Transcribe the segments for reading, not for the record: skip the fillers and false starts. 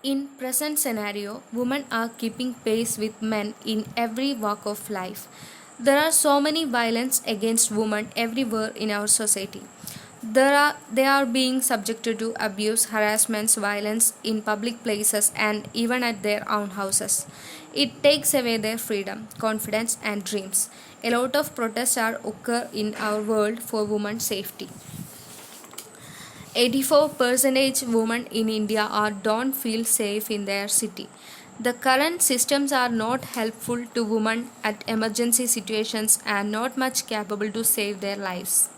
In present scenario, women are keeping pace with men in every walk of life. There are so many violence against women everywhere in our society. They are being subjected to abuse, harassments, violence in public places and even at their own houses. It takes away their freedom, confidence and dreams. A lot of protests are occur in our world for women's safety. 84% women in India don't feel safe in their city. The current systems are not helpful to women at emergency situations and not much capable to save their lives.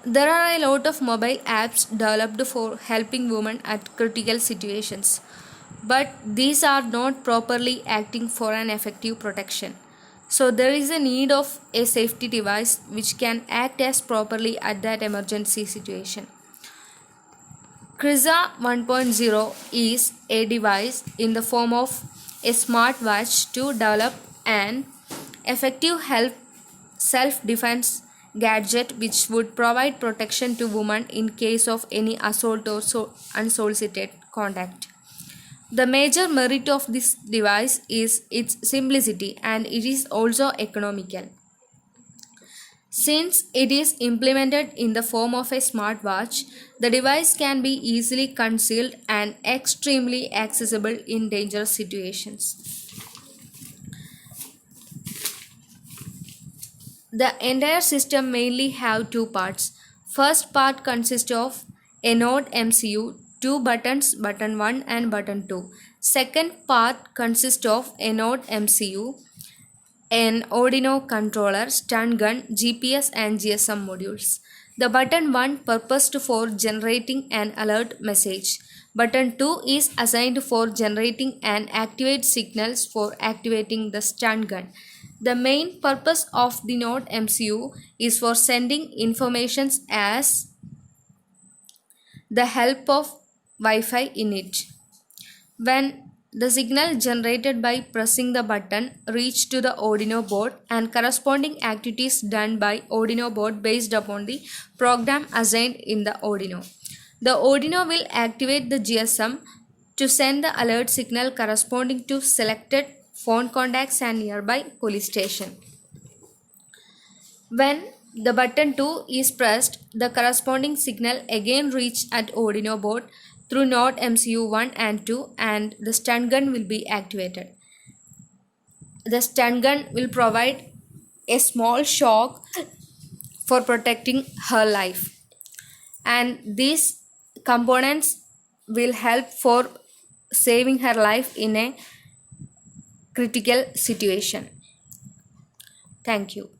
There are a lot of mobile apps developed for helping women at critical situations, but these are not properly acting for an effective protection. So there is a need of a safety device which can act as properly at that emergency situation. Kriza 1.0 is a device in the form of a smartwatch to develop an effective self-defense gadget which would provide protection to women in case of any assault or unsolicited contact. The major merit of this device is its simplicity and it is also economical. Since it is implemented in the form of a smartwatch, the device can be easily concealed and extremely accessible in dangerous situations. The entire system mainly have two parts. First part consists of a node MCU, two buttons, button 1 and button 2. Second part consists of a node MCU, an Arduino controller, stun gun, GPS and GSM modules. The button 1 purposed for generating an alert message. Button 2 is assigned for generating and activate signals for activating the stun gun. The main purpose of the node MCU is for sending informations as the help of Wi-Fi in it. When the signal generated by pressing the button reach to the Arduino board and corresponding activities done by Arduino board based upon the program assigned in the Arduino. The Arduino will activate the GSM to send the alert signal corresponding to selected phone contacts and nearby police station. When the button 2 is pressed, the corresponding signal again reach at Arduino board through node MCU 1 and 2 and the stun gun will be activated. The stun gun will provide a small shock for protecting her life, and these components will help for saving her life in a critical situation. Thank you.